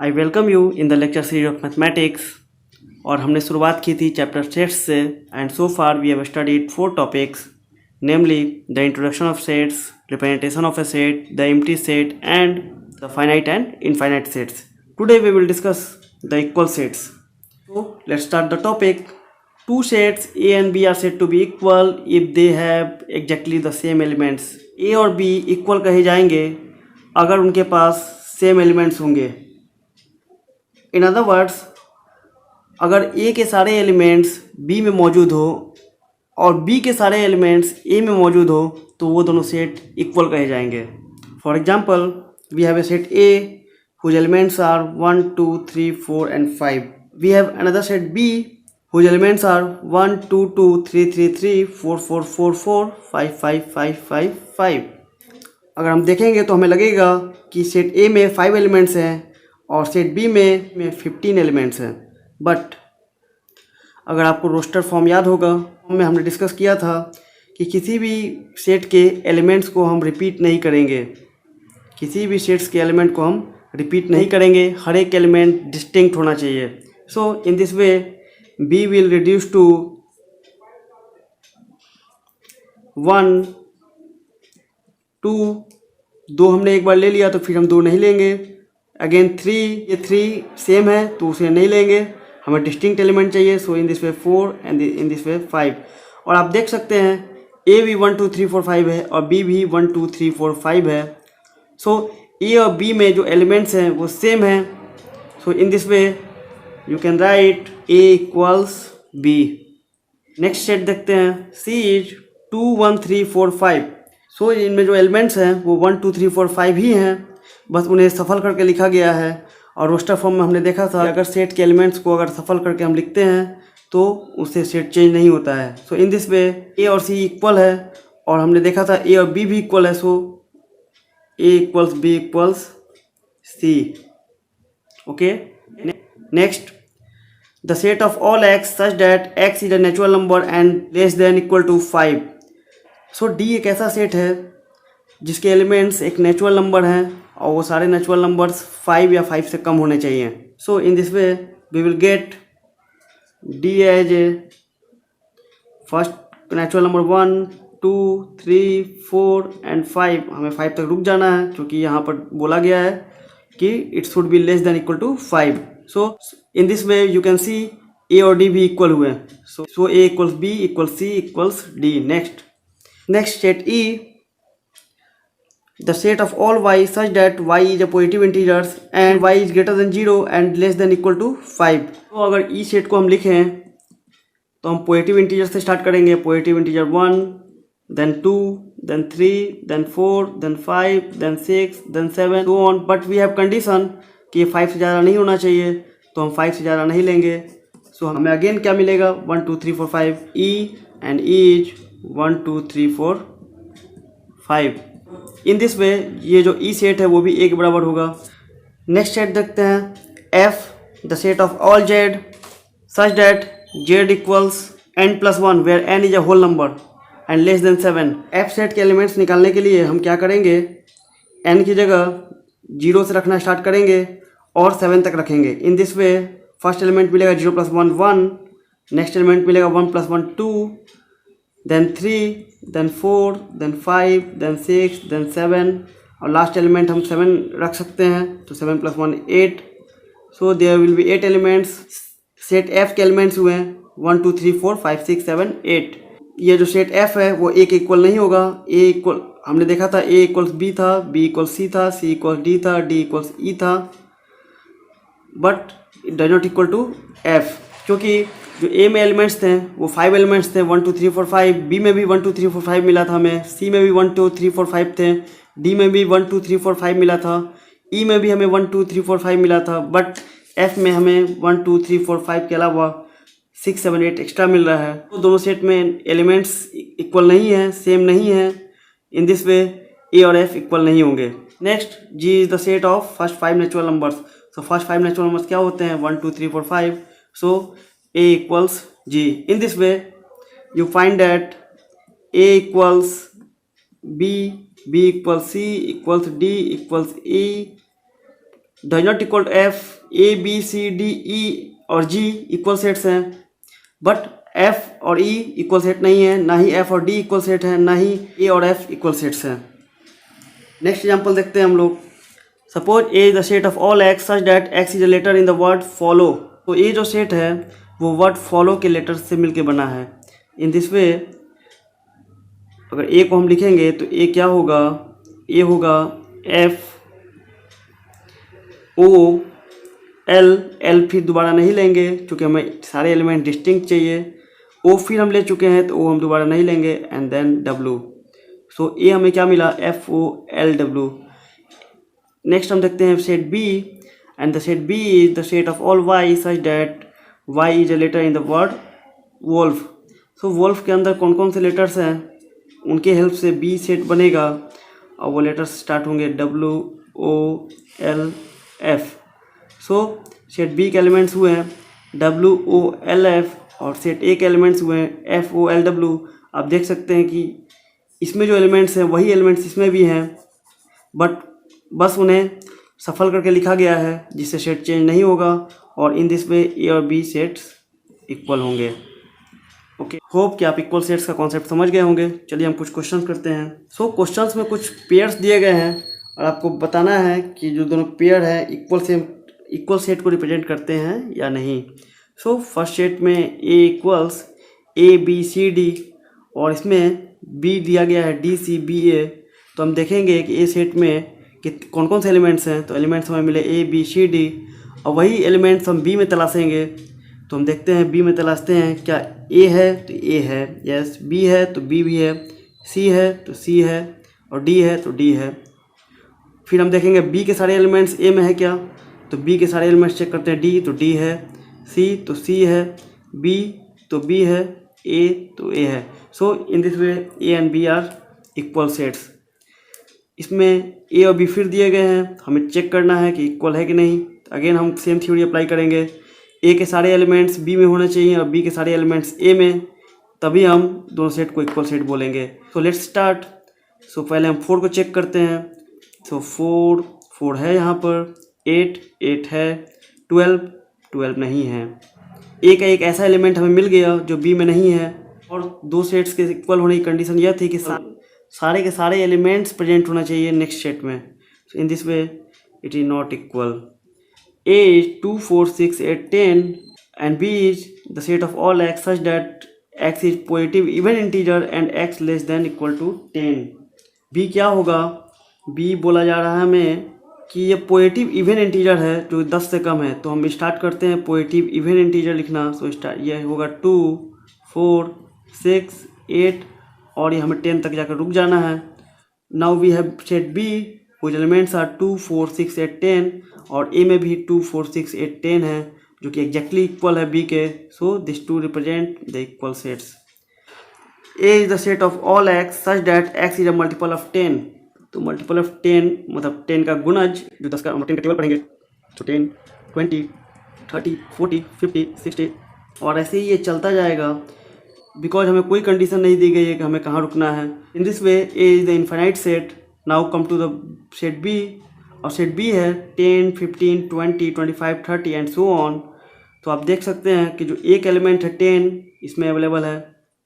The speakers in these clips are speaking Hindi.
I welcome you in the lecture series of mathematics. और हमने शुरुआत की थी चैप्टर सेट्स से and so far we have studied 4 topics, namely the introduction of sets, representation of a set, the empty set and the finite and infinite sets. Today we will discuss the equal sets. So let's start the topic. Two sets A and B are said to be equal if they have exactly the same elements. A और B इक्वल कहे जाएंगे अगर उनके पास सेम एलिमेंट्स होंगे. इन अदर वर्ड्स, अगर A के सारे एलिमेंट्स B में मौजूद हो और B के सारे एलिमेंट्स A में मौजूद हो तो वो दोनों सेट इक्वल कहे जाएंगे. For example, we have a set A whose elements are 1, 2, 3, 4 and 5. We have another set B whose elements are 1, 2, 2, 3, 3, 3, 4, 4, 4, 4, 5, 5, 5, 5, 5. अगर हम देखेंगे तो हमें लगेगा कि सेट A में 5 एलिमेंट्स हैं और सेट B में 15 एलिमेंट्स हैं. बट अगर आपको रोस्टर फॉर्म याद होगा, में हमने डिस्कस किया था कि किसी भी सेट के एलिमेंट्स को हम रिपीट नहीं करेंगे. किसी भी सेट्स के एलिमेंट को हम रिपीट नहीं करेंगे, हर एक एलिमेंट डिस्टिंक्ट होना चाहिए. So in this way B will reduce to 1, 2, 2 हमने एक बार ले लिया तो फिर हम 2 नहीं लेंगे. अगेन 3, ये 3 सेम है तो उसे नहीं लेंगे, हमें डिस्टिंक्ट एलिमेंट चाहिए. So in this way 4 and in this way 5. और आप देख सकते हैं A भी 1, 2, 3, 4, 5 है और B भी 1, 2, 3, 4, 5 है. सो A और B में जो एलिमेंट्स हैं वो सेम हैं. So in this way you can write A equals B. Next set देखते हैं. C is 2, 1, 3, 4, 5. सो इनमें जो एलिमेंट्स हैं वो 1, 2, 3, 4, 5 ही हैं, बस उन्हें सफल करके लिखा गया है. और रोस्टर फॉर्म में हमने देखा था अगर सेट के एलिमेंट्स को अगर सफल करके हम लिखते हैं तो उससे सेट चेंज नहीं होता है. So in this way A और C इक्वल है और हमने देखा था A और B भी इक्वल है. So A equals B equals C. Okay. Next, the set of all x such that x is a natural number and less than equal to 5. So D एक ऐसा सेट है जिसके एलिमेंट्स एक नेचुरल नंबर हैं और वो सारे नेचुरल नंबर्स 5 या 5 से कम होने चाहिए. So in this way we will get D as a first natural number 1, 2, 3, 4 and 5. हमें 5 तक रुक जाना है क्योंकि यहाँ पर बोला गया है कि it should be less than equal to 5. So in this way you can see A और D भी इक्वल हुए. So A equals B equals C equals D. Next set E, the set of all y such that y is a positive integers and y is greater than 0 and less than equal to 5. तो अगर E सेट को हम लिखें तो हम पॉजिटिव इंटीजर से स्टार्ट करेंगे. Positive integer 1, then 2, then 3, then 4, then 5, then 6, then 7, so on. But we have condition कि 5 से ज़्यादा नहीं होना चाहिए तो हम 5 से ज़्यादा नहीं लेंगे. सो हमें अगेन क्या मिलेगा? 1, 2, 3, 4, 5 E and E is 1, 2, 3, 4, 5. In this वे ये जो E सेट है वो भी A के बराबर होगा. नेक्स्ट सेट देखते हैं. F, the set of all Z such that Z equals n+1 where n is a whole number and less than 7. F set के एलिमेंट्स निकालने के लिए हम क्या करेंगे? n की जगह 0 से रखना स्टार्ट करेंगे और 7 तक रखेंगे. इन दिस वे फर्स्ट एलिमेंट मिलेगा 0 + 1 1, नेक्स्ट एलिमेंट मिलेगा 1 + 1 2, then 3, then 4, then 5, then 6, then 7 और लास्ट एलिमेंट हम 7 रख सकते हैं तो 7 + 1 8. So there will be 8 elements. Set F के एलिमेंट्स हुए हैं 1, 2, 3, 4, 5, 6, 7, 8. ये जो सेट F है वो A के इक्वल नहीं होगा. A इक्वल हमने देखा था A इक्वल्स B था, B इक्वल्स C था, C इक्वल्स D था, D इक्वल्स E था, but it does not equal to F क्योंकि जो A में एलिमेंट्स थे वो 5 एलिमेंट्स थे 1, 2, 3, 4, 5. B में भी 1, 2, 3, 4, 5 मिला था हमें. C में भी 1, 2, 3, 4, 5 थे. D में भी 1, 2, 3, 4, 5 मिला था. E में भी हमें 1, 2, 3, 4, 5 मिला था. बट F में हमें 1, 2, 3, 4, 5 के अलावा 6, 7, 8 एक्स्ट्रा मिल रहा है. तो दोनों सेट में एलिमेंट्स इक्वल नहीं है, सेम नहीं है. इन दिस वे A और F इक्वल नहीं होंगे. Next, G is the set of first 5 natural numbers. So first 5 natural numbers क्या होते हैं? 1, 2, 3, 4, 5. सो A equals G. In this way you find that A equals B, B equals C equals D equals E does not equal to F, A B C D E और जी इक्वल सेट्स हैं, बट एफ और ई इक्वल सेट नहीं है, ना ही एफ और डी इक्वल सेट है, ना ही ए और एफ इक्वल सेट्स हैं। नेक्स्ट एग्जाम्पल देखते हैं हम लोग। Suppose A is the set of all x such that x is a letter in the word follow. तो ए जो सेट है वो वर्ड फॉलो के लेटर से मिलके बना है। इन दिस वे अगर ए को हम लिखेंगे तो ए क्या होगा, ए होगा एफ ओ एल, एल फिर दोबारा नहीं लेंगे क्योंकि हमें सारे एलिमेंट डिस्टिंक्ट चाहिए। ओ फिर हम ले चुके हैं तो ओ हम दोबारा नहीं लेंगे, and then W. So A हमें क्या मिला, F O L W. Next हम देखते हैं set B, and the set B is the set of all Y such that Y is a letter in the word wolf. So wolf के अंदर कौन कौन से लेटर्स हैं, उनके हेल्प से बी सेट बनेगा और वो लेटर्स स्टार्ट होंगे W O L F. So set B के एलिमेंट्स हुए हैं डब्लू ओ एल एफ और सेट ए के एलिमेंट्स हुए हैं एफ ओ एल डब्लू। आप देख सकते हैं कि इसमें जो एलिमेंट्स हैं वही एलिमेंट्स इसमें भी हैं, बट बस उन्हें सफल करके लिखा गया है जिससे सेट चेंज नहीं होगा, और इन दिस वे ए और बी सेट्स इक्वल होंगे। ओके, होप कि आप इक्वल सेट्स का कॉन्सेप्ट समझ गए होंगे। चलिए हम कुछ क्वेश्चन करते हैं। सो क्वेश्चंस में कुछ पेयर्स दिए गए हैं और आपको बताना है कि जो दोनों पेयर है इक्वल सेट को रिप्रेजेंट करते हैं या नहीं। सो फर्स्ट सेट में A equals A B C D और इसमें बी दिया गया है डी सी बी ए। तो हम देखेंगे कि ए सेट में कि कौन कौन से एलिमेंट्स हैं। तो एलिमेंट्स हमें मिले ए बी सी डी और वही एलिमेंट्स हम बी में तलाशेंगे। तो हम देखते हैं बी में तलाशते हैं, क्या ए है तो ए है, यस बी है तो बी भी है, सी है तो सी है और डी है तो डी है। फिर हम देखेंगे बी के सारे एलिमेंट्स ए में है क्या, तो बी के सारे एलिमेंट्स चेक करते हैं, डी तो डी है, सी तो सी है, बी तो बी है, ए तो ए है। So in this way A and B are equal sets. इसमें ए और बी फिर दिए गए हैं, हमें चेक करना है कि इक्वल है कि नहीं। तो अगेन हम सेम थ्योरी अप्लाई करेंगे, ए के सारे एलिमेंट्स बी में होने चाहिए और बी के सारे एलिमेंट्स ए में, तभी हम दोनों सेट को इक्वल सेट बोलेंगे। So let's start. सो पहले हम 4 को चेक करते हैं। सो 4 है यहाँ पर, 8 है, 12 नहीं है। ए का एक ऐसा एलिमेंट हमें मिल गया जो बी में नहीं है, और दो सेट्स के इक्वल होने की कंडीशन यह थी कि सारे के सारे एलिमेंट्स प्रेजेंट होना चाहिए नेक्स्ट सेट में। So in this way it is not equal. A is 2, 4, 6, 8, 10 and B is the set of all x such that x is positive even integer and x less than equal to 10। B क्या होगा, B बोला जा रहा है हमें कि ये पॉजिटिव इवन इंटीजर है जो 10 से कम है। तो हम स्टार्ट करते हैं पॉजिटिव इवन इंटीजर लिखना। सो स्टार्ट ये होगा 2, 4, 6, 8 और ये हमें 10 तक जाकर रुक जाना है। Now we have set B whose elements are 2, 4, 6, 8, 10 और A में भी 2, 4, 6, 8, 10 है जो कि एग्जैक्टली इक्वल है B के। So this two represent the equal sets. A is the set of all x such that x is a multiple of 10। तो मल्टीपल ऑफ 10 मतलब 10 का गुणज, जो 10 का 10 का टेबल पढ़ेंगे तो 10, 20, 30, 40, 50, 60 और ऐसे ही ये चलता जाएगा, बिकॉज हमें कोई कंडीशन नहीं दी गई है कि हमें कहाँ रुकना है। In this way A is the infinite set. Now come to the set B, और सेट बी है 10, 15, 20, 25, 30 एंड सो ऑन। तो आप देख सकते हैं कि जो एक एलिमेंट है 10 इसमें अवेलेबल है,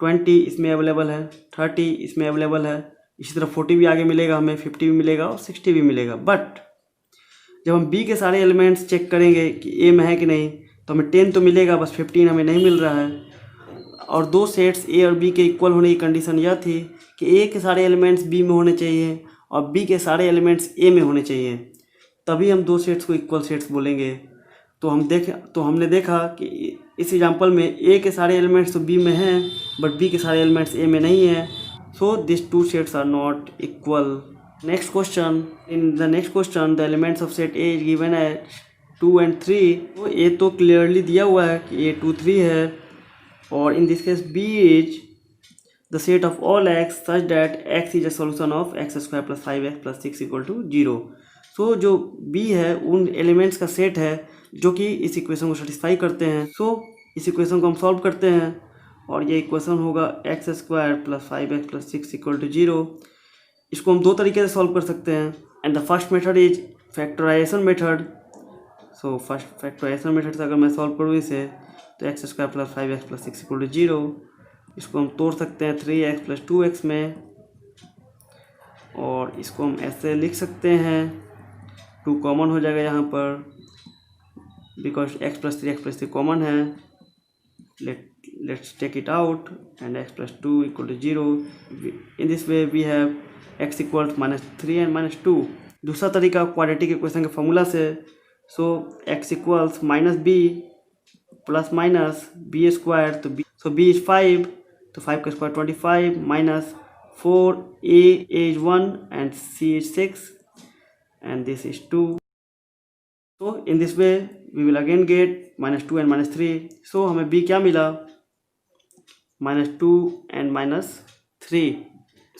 20 इसमें अवेलेबल है, 30 इसमें अवेलेबल है, इसी तरह 40 भी आगे मिलेगा हमें, 50 भी मिलेगा और 60 भी मिलेगा। बट जब हम बी के सारे एलिमेंट्स चेक करेंगे कि ए में है कि नहीं, तो हमें 10 तो मिलेगा, बस 15 हमें नहीं मिल रहा है। और दो सेट्स ए और बी के इक्वल होने की कंडीशन यह थी कि ए के सारे एलिमेंट्स बी में होने चाहिए और बी के सारे एलिमेंट्स ए में होने चाहिए, तभी हम दो सेट्स को इक्वल सेट्स बोलेंगे। तो हमने देखा कि इस एग्जांपल में ए के सारे एलिमेंट्स तो बी में हैं बट बी के सारे एलिमेंट्स ए में नहीं हैं। So this two sets are not equal. Next question, in the next question the elements of set A is given as 2 and 3। तो ए तो क्लियरली दिया हुआ है कि ए 2, 3 है, और in this case B is the set of all x such that x is a solution of x square plus 5x plus 6 equal to 0। सो जो b है उन एलिमेंट्स का सेट है जो कि इस इक्वेशन को सेटिस्फाई करते हैं। सो इस इक्वेशन को हम सॉल्व करते हैं और ये इक्वेशन होगा x square plus 5x plus 6 equal to 0। इसको हम दो तरीके से सॉल्व कर सकते हैं, and the first method is factorization method so first factorization method से अगर मैं सॉल्व करूँ इसे तो x square plus 5x plus 6 equal to 0। इसको हम तोड़ सकते हैं 3x प्लस 2x में, और इसको हम ऐसे लिख सकते हैं, 2 कॉमन हो जाएगा यहाँ पर बिकॉज x प्लस 3 कॉमन है। let's take it out and x plus 2 equal to 0. In this way we have x equals -3 and -2. दूसरा तरीका क्वाड्रेटिक इक्वेशन के फॉर्मूला से, सो x equals -b plus minus b square, तो b इज 5, तो 5 का square 25 minus 4, a is 1 and c is 6 and this is 2. So in this way we will again get -2 and -3. So हमें b क्या मिला, -2 and -3.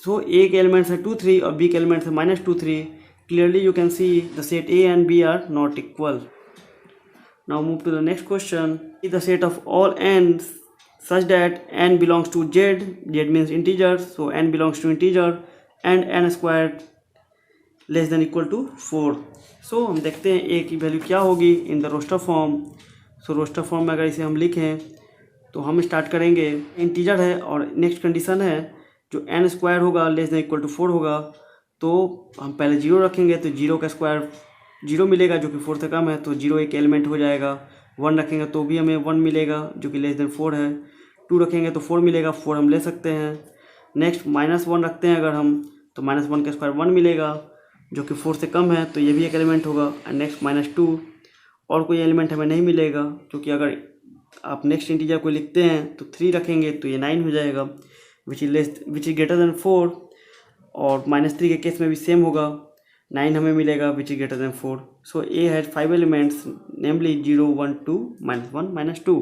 So a के एलिमेंट्स है 2 3 और b के एलिमेंट्स है -2 3. Clearly you can see the set a and b are not equal. Now move to the next question. Is the set of all n's such that n belongs to z, z means integer, so n belongs to integer, and n squared less than equal to 4. So हम देखते हैं ए की वैल्यू क्या होगी in the roster form. So roster form में अगर इसे हम लिखें तो हम स्टार्ट करेंगे, इंटीजर है और नेक्स्ट कंडीशन है जो एन स्क्वायर होगा लेस देन इक्वल टू 4 होगा, तो हम पहले 0 रखेंगे तो 0 का स्क्वायर 0 मिलेगा जो कि 4 से कम है, तो 0 एक एलिमेंट हो जाएगा. 1 रखेंगे तो भी हमें 1 मिलेगा जो कि लेस देन 4 है. 2 रखेंगे तो 4 मिलेगा, 4 हम ले सकते हैं. नेक्स्ट -1 रखते हैं अगर हम, तो -1 का स्क्वायर 1 मिलेगा जो कि 4 से कम है, तो ये भी एक एलिमेंट होगा. एंड नेक्स्ट -2 और कोई एलिमेंट हमें नहीं मिलेगा, क्योंकि अगर आप नेक्स्ट इंटीजर को लिखते हैं तो 3 रखेंगे तो ये 9 हो जाएगा विच इज ग्रेटर देन 4. और -3 के केस में भी सेम होगा, 9 हमें मिलेगा which is greater than 4. So A has 5 elements नेमली 0 1 2 -1 -2.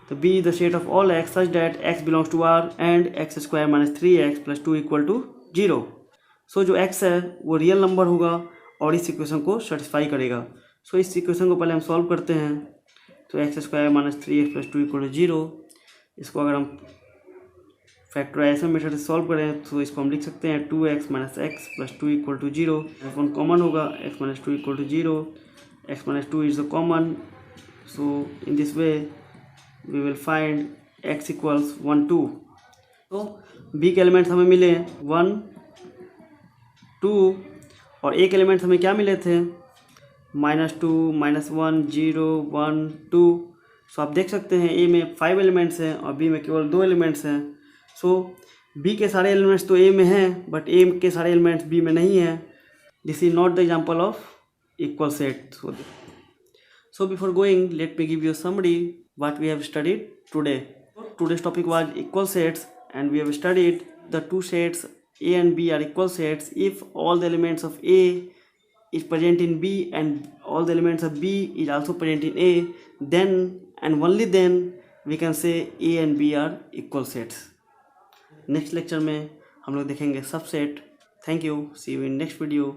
तो b is the set of all x such that x belongs to R and x square -3x plus 2 equal to 0. सो जो x है वो रियल नंबर होगा और इस इक्वेशन को सेटिस्फाई करेगा. सो इस इक्वेशन को पहले हम सॉल्व करते हैं. तो x square -3x plus 2 equal to 0. इसको अगर हम फैक्टराइजेशन मेथड से सॉल्व करें तो इसको हम लिख सकते हैं 2x - x plus 2 equal to 0. One common होगा, x - 2 equal to 0. x - 2 is the common. So in this way we will find x equals 1 2. तो b के एलिमेंट्स हमें मिले 1 2 और एक एलिमेंट हमें क्या मिले थे, -2 -1 0 1 2. सो आप देख सकते हैं ए में 5 एलिमेंट्स हैं और बी में केवल 2 एलिमेंट्स हैं. सो बी के सारे एलिमेंट्स तो ए में हैं बट ए के सारे एलिमेंट्स बी में नहीं हैं. This is not the example of equal set. So before going let me give you summary what we have studied today. Today's topic was equal sets and we have studied the two sets A and B are equal sets if all the elements of A is present in B and all the elements of B is also present in A, then and only then we can say A and B are equal sets. Next lecture में हम लोग देखेंगे subset. Thank you. See you in next video.